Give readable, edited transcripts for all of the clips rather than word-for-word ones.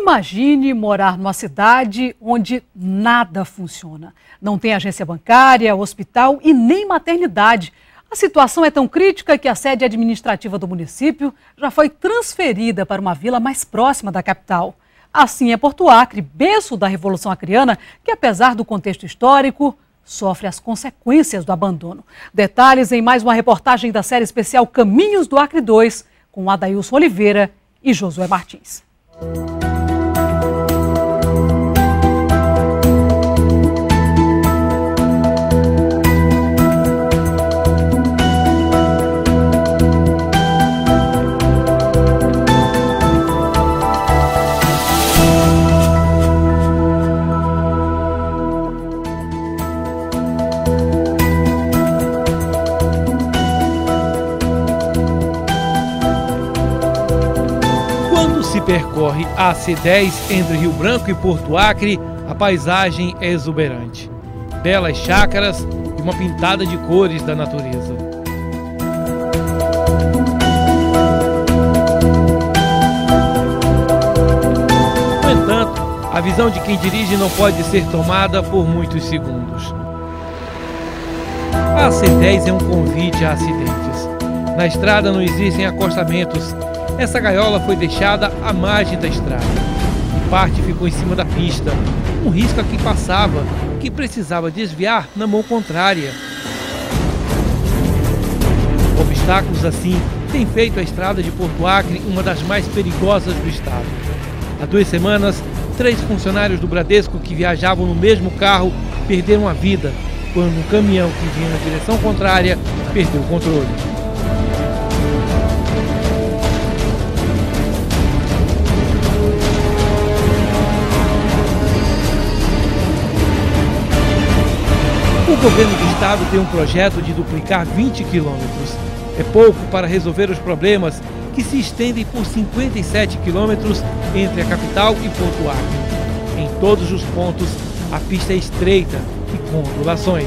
Imagine morar numa cidade onde nada funciona. Não tem agência bancária, hospital e nem maternidade. A situação é tão crítica que a sede administrativa do município já foi transferida para uma vila mais próxima da capital. Assim é Porto Acre, berço da Revolução Acreana, que apesar do contexto histórico, sofre as consequências do abandono. Detalhes em mais uma reportagem da série especial Caminhos do Acre 2, com Adailson Oliveira e Josué Martins. Se percorre a AC10 entre Rio Branco e Porto Acre, a paisagem é exuberante. Belas chácaras e uma pintada de cores da natureza. No entanto, a visão de quem dirige não pode ser tomada por muitos segundos. A AC10 é um convite a acidentes. Na estrada não existem acostamentos. Essa gaiola foi deixada à margem da estrada e parte ficou em cima da pista. Um risco a quem passava, que precisava desviar na mão contrária. Obstáculos assim têm feito a estrada de Porto Acre uma das mais perigosas do estado. Há 2 semanas, 3 funcionários do Bradesco que viajavam no mesmo carro perderam a vida quando um caminhão que vinha na direção contrária perdeu o controle. O governo do estado tem um projeto de duplicar 20 quilômetros. É pouco para resolver os problemas que se estendem por 57 quilômetros entre a capital e Porto Acre. Em todos os pontos, a pista é estreita e com ondulações.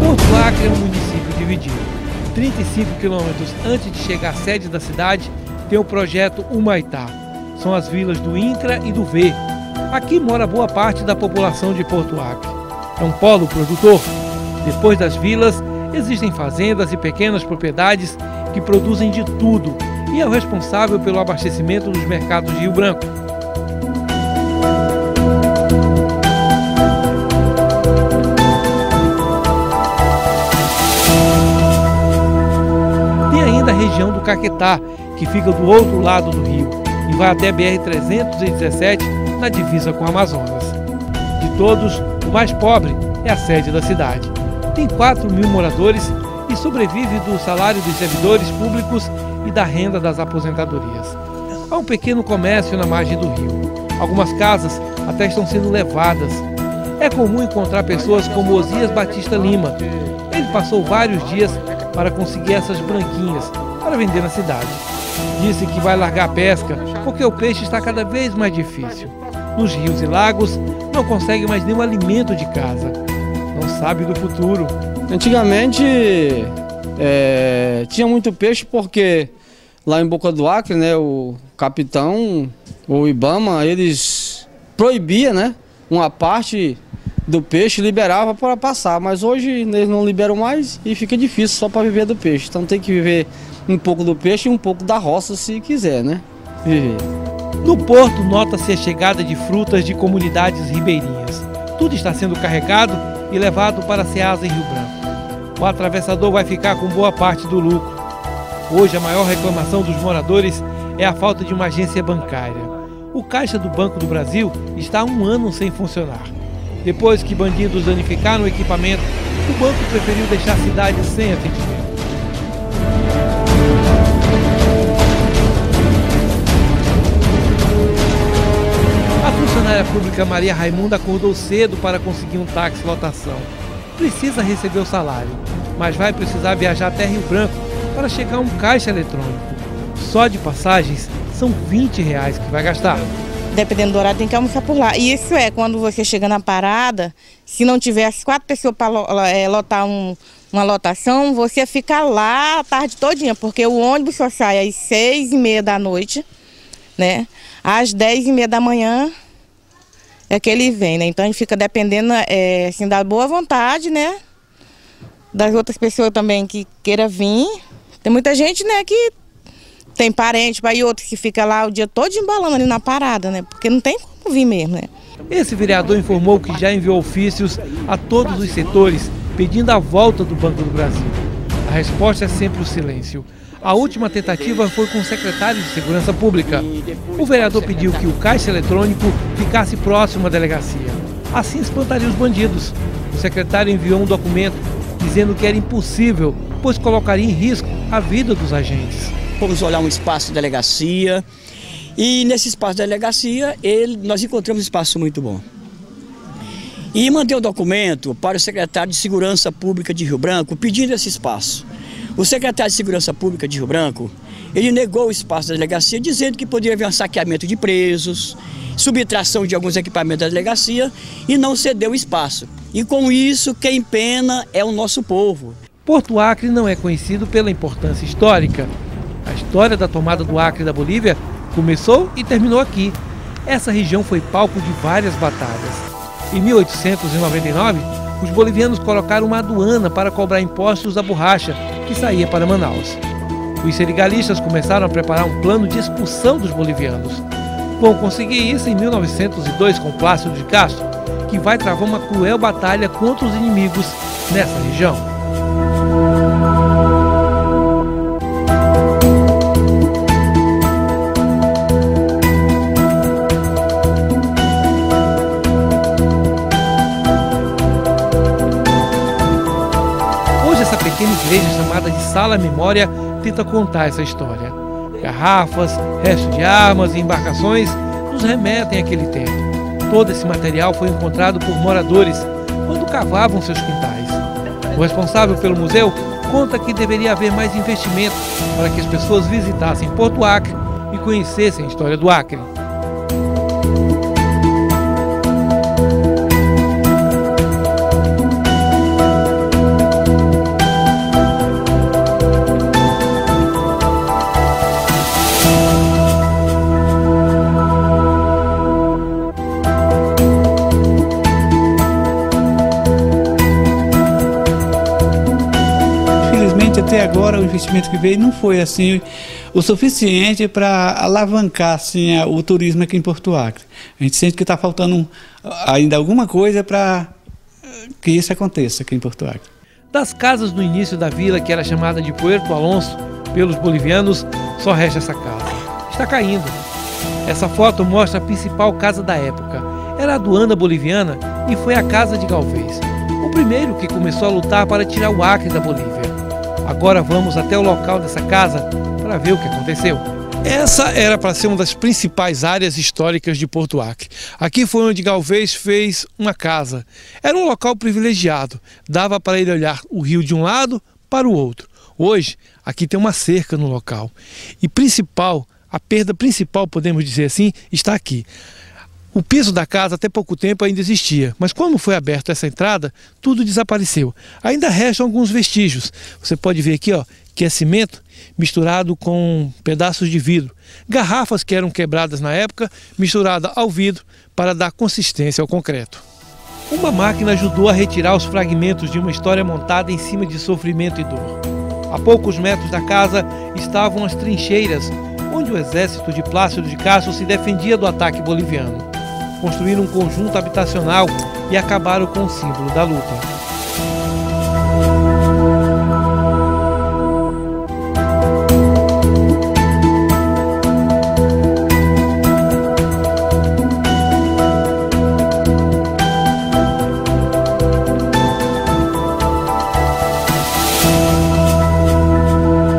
Porto Acre é um município dividido. 35 quilômetros antes de chegar à sede da cidade, tem o projeto Humaitá. São as vilas do INCRA e do V. Aqui mora boa parte da população de Porto Acre. É um polo produtor. Depois das vilas, existem fazendas e pequenas propriedades que produzem de tudo e é o responsável pelo abastecimento dos mercados de Rio Branco. Da região do Caquetá, que fica do outro lado do rio e vai até BR-317 na divisa com o Amazonas. De todos, o mais pobre é a sede da cidade. Tem 4.000 moradores e sobrevive do salário dos servidores públicos e da renda das aposentadorias. Há um pequeno comércio na margem do rio. Algumas casas até estão sendo levadas. É comum encontrar pessoas como Osias Batista Lima. Ele passou vários dias para conseguir essas branquinhas para vender na cidade. Disse que vai largar a pesca porque o peixe está cada vez mais difícil. Nos rios e lagos não consegue mais nenhum alimento de casa. Não sabe do futuro. Antigamente tinha muito peixe porque lá em Boca do Acre, né, o capitão, o Ibama, eles proibiam, né, uma parte do peixe, liberava para passar, mas hoje eles não liberam mais e fica difícil só para viver do peixe. Então tem que viver um pouco do peixe e um pouco da roça se quiser, né? Viver. No porto nota-se a chegada de frutas de comunidades ribeirinhas. Tudo está sendo carregado e levado para a Ceasa em Rio Branco. O atravessador vai ficar com boa parte do lucro. Hoje a maior reclamação dos moradores é a falta de uma agência bancária. O caixa do Banco do Brasil está há 1 ano sem funcionar. Depois que bandidos danificaram o equipamento, o banco preferiu deixar a cidade sem atendimento. A funcionária pública Maria Raimunda acordou cedo para conseguir um táxi lotação. Precisa receber o salário, mas vai precisar viajar até Rio Branco para chegar a um caixa eletrônico. Só de passagens são R$20 que vai gastar. dependendo do horário, tem que almoçar por lá. E isso é, quando você chega na parada, se não tiver as 4 pessoas para lotar uma lotação, você fica lá a tarde todinha, porque o ônibus só sai às 6h30 da noite, né? Às 10h30 da manhã é que ele vem, né? Então a gente fica dependendo assim, da boa vontade, né? Das outras pessoas também que queira vir. Tem muita gente, né, que tem parente, e outros que fica lá o dia todo embalando ali na parada, né? Porque não tem como vir mesmo, né? Esse vereador informou que já enviou ofícios a todos os setores pedindo a volta do Banco do Brasil. A resposta é sempre o silêncio. A última tentativa foi com o secretário de Segurança Pública. O vereador pediu que o caixa eletrônico ficasse próximo à delegacia. Assim espantaria os bandidos. O secretário enviou um documento dizendo que era impossível, pois colocaria em risco a vida dos agentes. Fomos olhar um espaço de delegacia e nesse espaço de delegacia nós encontramos um espaço muito bom. E mandei um documento para o secretário de Segurança Pública de Rio Branco pedindo esse espaço. O secretário de Segurança Pública de Rio Branco, ele negou o espaço da delegacia dizendo que poderia haver um saqueamento de presos, subtração de alguns equipamentos da delegacia e não cedeu o espaço. E com isso, quem pena é o nosso povo. Porto Acre não é conhecido pela importância histórica. A história da tomada do Acre da Bolívia começou e terminou aqui. Essa região foi palco de várias batalhas. Em 1899, os bolivianos colocaram uma aduana para cobrar impostos da borracha que saía para Manaus. Os serigalistas começaram a preparar um plano de expulsão dos bolivianos. Vão conseguir isso em 1902 com Plácido de Castro, que vai travar uma cruel batalha contra os inimigos nessa região. Essa pequena igreja chamada de Sala Memória tenta contar essa história. Garrafas, restos de armas e embarcações nos remetem àquele tempo. Todo esse material foi encontrado por moradores quando cavavam seus quintais. O responsável pelo museu conta que deveria haver mais investimento para que as pessoas visitassem Porto Acre e conhecessem a história do Acre. Até agora o investimento que veio não foi assim o suficiente para alavancar assim, o turismo aqui em Porto Acre. A gente sente que está faltando ainda alguma coisa para que isso aconteça aqui em Porto Acre. Das casas do início da vila, que era chamada de Puerto Alonso pelos bolivianos, só resta essa casa. Está caindo. Essa foto mostra a principal casa da época. Era a aduana boliviana e foi a casa de Galvez, o primeiro que começou a lutar para tirar o Acre da Bolívia. Agora vamos até o local dessa casa para ver o que aconteceu. Essa era para ser uma das principais áreas históricas de Porto Acre. Aqui foi onde Galvez fez uma casa. Era um local privilegiado. Dava para ele olhar o rio de um lado para o outro. Hoje, aqui tem uma cerca no local. E a perda principal, podemos dizer assim, está aqui. O piso da casa até pouco tempo ainda existia, mas quando foi aberta essa entrada, tudo desapareceu. Ainda restam alguns vestígios. Você pode ver aqui, ó, que é cimento misturado com pedaços de vidro. Garrafas que eram quebradas na época, misturada ao vidro para dar consistência ao concreto. Uma máquina ajudou a retirar os fragmentos de uma história montada em cima de sofrimento e dor. A poucos metros da casa estavam as trincheiras, onde o exército de Plácido de Castro se defendia do ataque boliviano. Construíram um conjunto habitacional e acabaram com o símbolo da luta.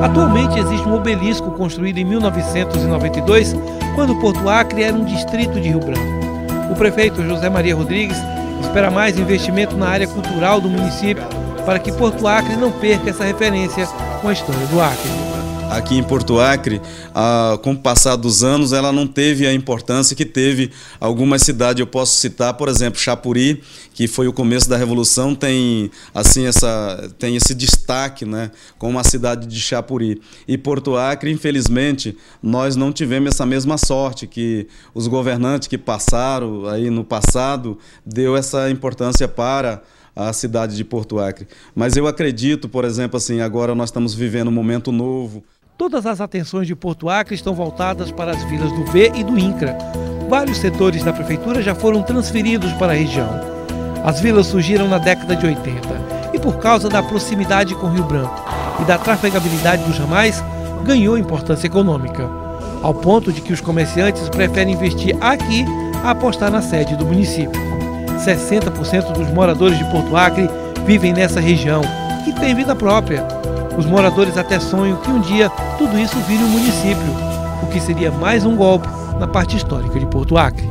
Atualmente existe um obelisco construído em 1992, quando Porto Acre era um distrito de Rio Branco. O prefeito José Maria Rodrigues espera mais investimento na área cultural do município para que Porto Acre não perca essa referência com a história do Acre. aqui em Porto Acre, com o passar dos anos, ela não teve a importância que teve algumas cidades. Eu posso citar, por exemplo, Chapuri, que foi o começo da Revolução, tem esse destaque, né, como a cidade de Chapuri. E Porto Acre, infelizmente, nós não tivemos essa mesma sorte, que os governantes que passaram aí no passado deu essa importância para a cidade de Porto Acre. Mas eu acredito, por exemplo, assim, agora nós estamos vivendo um momento novo. Todas as atenções de Porto Acre estão voltadas para as vilas do V e do INCRA. Vários setores da prefeitura já foram transferidos para a região. As vilas surgiram na década de 80 e, por causa da proximidade com Rio Branco e da trafegabilidade dos ramais, ganhou importância econômica, ao ponto de que os comerciantes preferem investir aqui a apostar na sede do município. 60% dos moradores de Porto Acre vivem nessa região, que tem vida própria. Os moradores até sonham que um dia tudo isso vire um município, o que seria mais um golpe na parte histórica de Porto Acre.